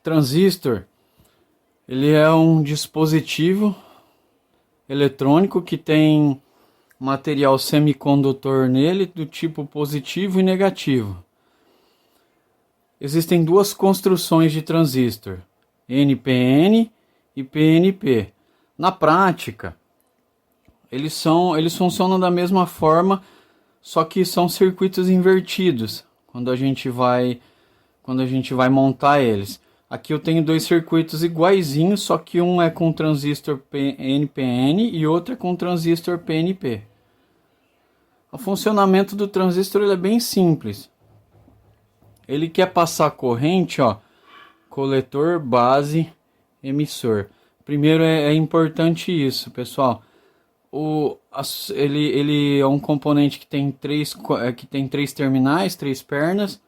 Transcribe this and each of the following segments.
Transistor, ele é um dispositivo eletrônico que tem material semicondutor nele do tipo positivo e negativo. Existem duas construções de transistor, NPN e PNP. Na prática, eles funcionam da mesma forma, só que são circuitos invertidos quando a gente vai montar eles. Aqui eu tenho dois circuitos iguaizinhos, só que um é com transistor NPN e outro é com transistor PNP. O funcionamento do transistor ele é bem simples. Ele quer passar corrente, ó, coletor, base, emissor. Primeiro é importante isso, pessoal. Ele é um componente que tem três terminais, três pernas.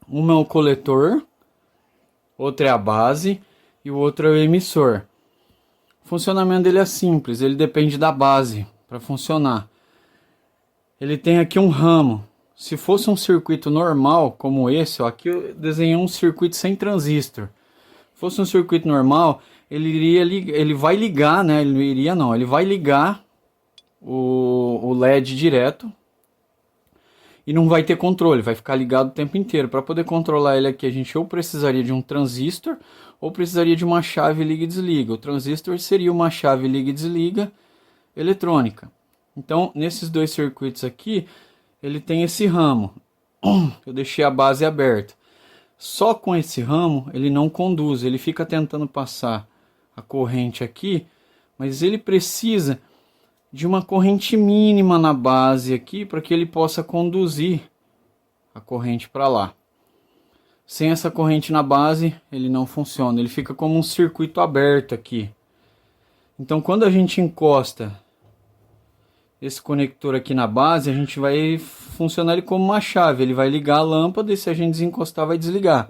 Uma é o coletor, outra é a base e o outro é o emissor. O funcionamento dele é simples, ele depende da base para funcionar. Ele tem aqui um ramo. Se fosse um circuito normal, como esse, ó, aqui eu desenhei um circuito sem transistor. Se fosse um circuito normal, ele vai ligar, né? Ele vai ligar o LED direto e não vai ter controle, vai ficar ligado o tempo inteiro. Para poder controlar ele aqui, a gente ou precisaria de um transistor ou precisaria de uma chave liga e desliga. O transistor seria uma chave liga e desliga eletrônica. Então, nesses dois circuitos aqui, ele tem esse ramo. Eu deixei a base aberta. Só com esse ramo ele não conduz, ele fica tentando passar a corrente aqui, mas ele precisa de uma corrente mínima na base aqui para que ele possa conduzir a corrente para lá. Sem essa corrente na base, ele não funciona, ele fica como um circuito aberto aqui. Então, quando a gente encosta esse conector aqui na base, a gente vai funcionar ele como uma chave. Ele vai ligar a lâmpada e se a gente desencostar vai desligar.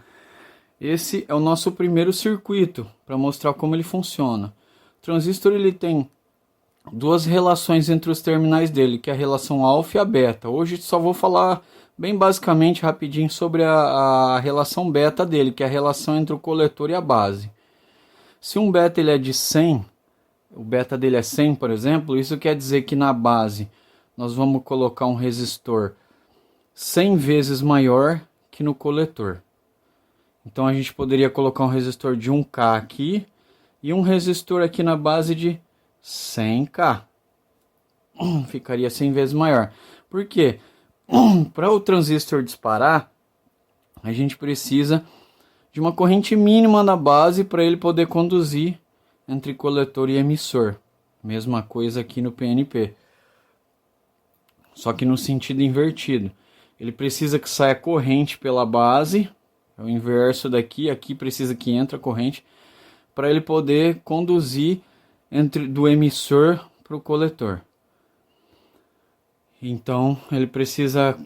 Esse é o nosso primeiro circuito para mostrar como ele funciona. O transistor ele tem duas relações entre os terminais dele, que é a relação alfa e a beta. Hoje só vou falar bem basicamente, rapidinho, sobre a relação beta dele, que é a relação entre o coletor e a base. Se um beta ele é de 100, o beta dele é 100, por exemplo, isso quer dizer que na base nós vamos colocar um resistor 100 vezes maior que no coletor. Então a gente poderia colocar um resistor de 1K aqui e um resistor aqui na base de 100K. Ficaria 100 vezes maior. Por quê? Para o transistor disparar, a gente precisa de uma corrente mínima na base para ele poder conduzir entre coletor e emissor. Mesma coisa aqui no PNP. Só que no sentido invertido. Ele precisa que saia corrente pela base. É o inverso daqui. Aqui precisa que entre a corrente. Para ele poder conduzir do emissor para o coletor. Então ele precisa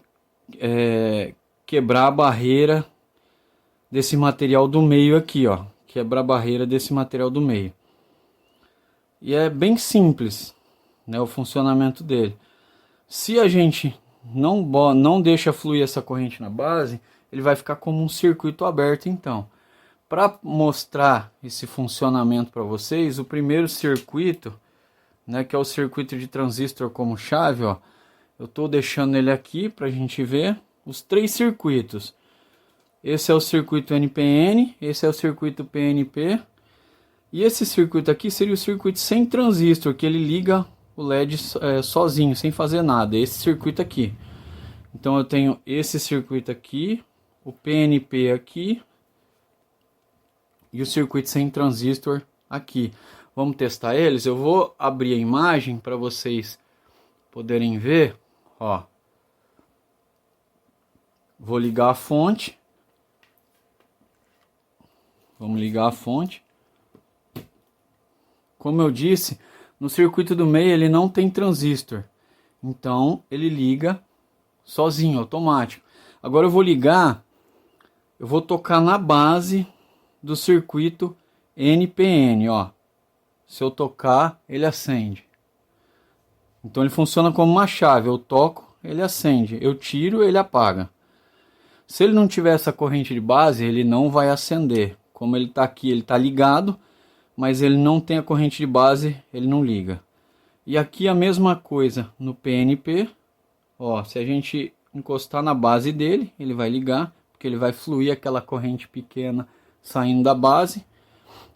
quebrar a barreira desse material do meio aqui, ó. Quebrar a barreira desse material do meio. E é bem simples, né, o funcionamento dele. Se a gente não deixa fluir essa corrente na base, ele vai ficar como um circuito aberto. Então, para mostrar esse funcionamento para vocês, o primeiro circuito, né, que é o circuito de transistor como chave, ó, eu estou deixando ele aqui para a gente ver os três circuitos. Esse é o circuito NPN, esse é o circuito PNP. E esse circuito aqui seria o circuito sem transistor, que ele liga o LED sozinho, sem fazer nada. Esse circuito aqui. Então eu tenho esse circuito aqui, o PNP aqui e o circuito sem transistor aqui. Vamos testar eles? Eu vou abrir a imagem para vocês poderem ver. Ó. Vou ligar a fonte. Vamos ligar a fonte. Como eu disse, no circuito do meio ele não tem transistor. Então ele liga sozinho, automático. Agora eu vou tocar na base do circuito NPN, ó. Se eu tocar, ele acende. Então ele funciona como uma chave. Eu toco, ele acende. Eu tiro, ele apaga. Se ele não tiver essa corrente de base, ele não vai acender. Como ele está aqui, ele está ligado, mas ele não tem a corrente de base, ele não liga. E aqui a mesma coisa no PNP. Ó, se a gente encostar na base dele, ele vai ligar, porque ele vai fluir aquela corrente pequena saindo da base.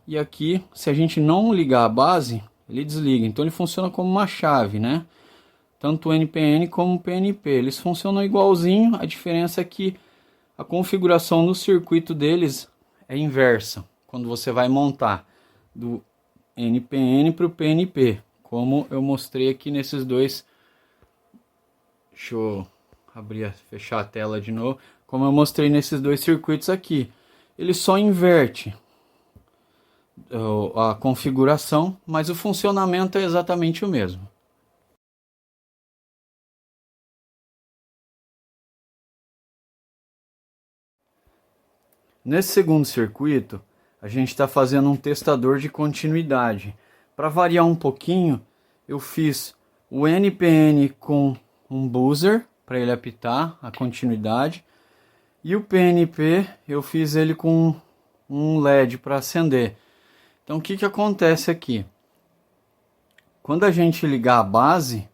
E aqui, se a gente não ligar a base, ele desliga. Então ele funciona como uma chave, né? Tanto o NPN como o PNP. Eles funcionam igualzinho, a diferença é que a configuração no circuito deles é inversa. Quando você vai montar do NPN para o PNP. Como eu mostrei aqui nesses dois. Deixa eu fechar a tela de novo. Como eu mostrei nesses dois circuitos aqui. Ele só inverte a configuração, mas o funcionamento é exatamente o mesmo. Nesse segundo circuito, a gente está fazendo um testador de continuidade. Para variar um pouquinho, eu fiz o NPN com um buzzer para ele apitar a continuidade, e o PNP eu fiz ele com um LED para acender. Então o que acontece aqui? Quando a gente ligar a base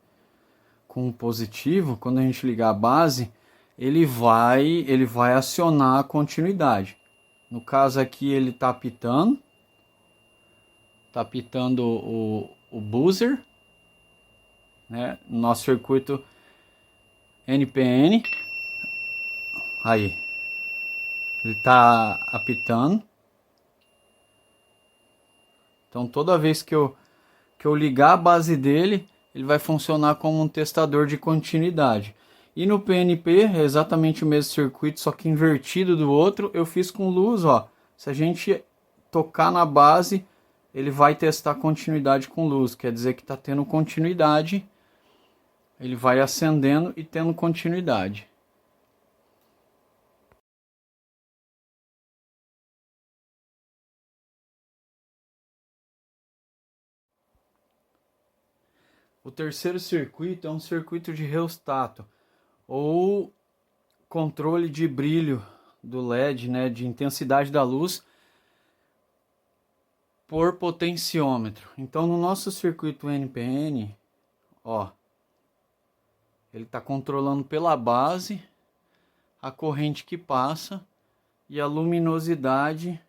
com o positivo, quando a gente ligar a base, ele vai acionar a continuidade. No caso aqui ele está apitando o buzzer, né? Nosso circuito NPN, aí ele está apitando. Então toda vez que eu ligar a base dele, ele vai funcionar como um testador de continuidade. E no PNP é exatamente o mesmo circuito, só que invertido do outro. Eu fiz com luz, ó. Se a gente tocar na base, ele vai testar continuidade com luz. Quer dizer que está tendo continuidade. Ele vai acendendo e tendo continuidade. O terceiro circuito é um circuito de reostato, ou controle de brilho do LED, né, de intensidade da luz por potenciômetro. Então no nosso circuito NPN, ó, ele está controlando pela base a corrente que passa e a luminosidade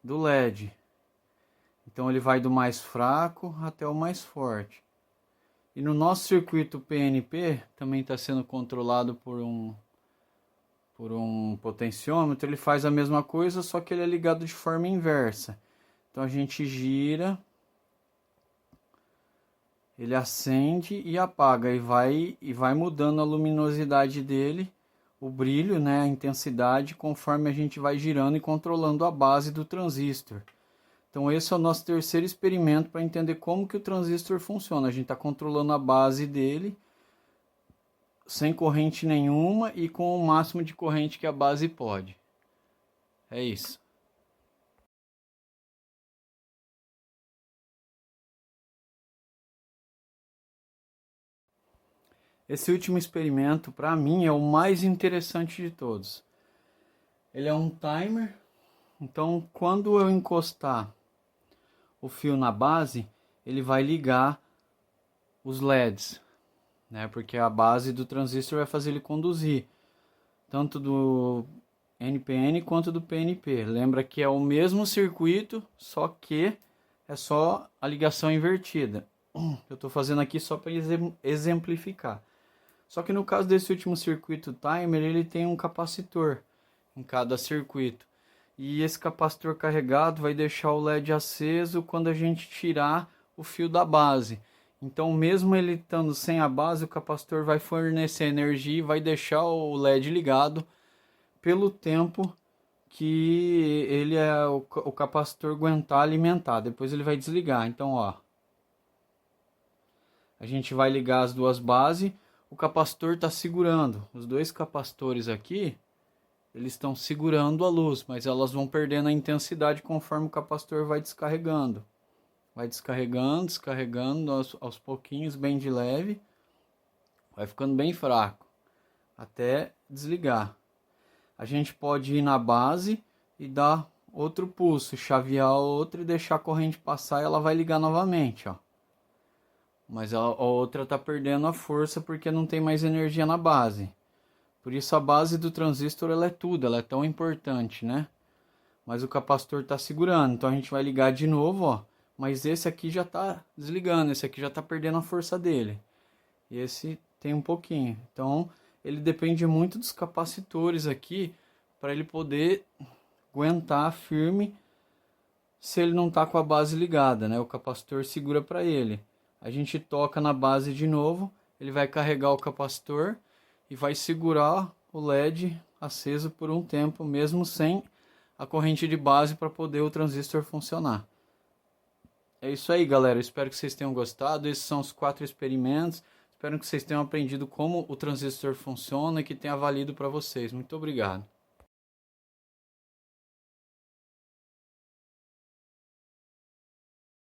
do LED. Então ele vai do mais fraco até o mais forte. E no nosso circuito PNP também está sendo controlado por um potenciômetro. Ele faz a mesma coisa, só que ele é ligado de forma inversa. Então a gente gira, ele acende e apaga e vai mudando a luminosidade dele, o brilho, né, a intensidade, conforme a gente vai girando e controlando a base do transistor. Então esse é o nosso terceiro experimento para entender como que o transistor funciona. A gente está controlando a base dele sem corrente nenhuma e com o máximo de corrente que a base pode. É isso. Esse último experimento, para mim, é o mais interessante de todos. Ele é um timer, então quando eu encostar o fio na base, ele vai ligar os LEDs, né? Porque a base do transistor vai fazer ele conduzir, tanto do NPN quanto do PNP. Lembra que é o mesmo circuito, só que é só a ligação invertida. Eu estou fazendo aqui só para exemplificar. Só que no caso desse último circuito timer, ele tem um capacitor em cada circuito. E esse capacitor carregado vai deixar o LED aceso quando a gente tirar o fio da base. Então mesmo ele estando sem a base, o capacitor vai fornecer energia e vai deixar o LED ligado pelo tempo que ele o capacitor aguentar alimentar. Depois ele vai desligar. Então ó, a gente vai ligar as duas bases. O capacitor está segurando. Os dois capacitores aqui, eles estão segurando a luz, mas elas vão perdendo a intensidade conforme o capacitor vai descarregando. Vai descarregando, descarregando aos pouquinhos, bem de leve. Vai ficando bem fraco, até desligar. a gente pode ir na base e dar outro pulso, chavear outra e deixar a corrente passar e ela vai ligar novamente, ó. Mas a outra está perdendo a força porque não tem mais energia na base. Por isso a base do transistor ela é tudo, ela é tão importante, né? Mas o capacitor está segurando, então a gente vai ligar de novo, ó. Mas esse aqui já está desligando, esse aqui já está perdendo a força dele. E esse tem um pouquinho. Então ele depende muito dos capacitores aqui para ele poder aguentar firme se ele não está com a base ligada, né? O capacitor segura para ele. A gente toca na base de novo, ele vai carregar o capacitor e vai segurar o LED aceso por um tempo, mesmo sem a corrente de base para poder o transistor funcionar. É isso aí, galera. Espero que vocês tenham gostado. Esses são os 4 experimentos. Espero que vocês tenham aprendido como o transistor funciona e que tenha valido para vocês. Muito obrigado.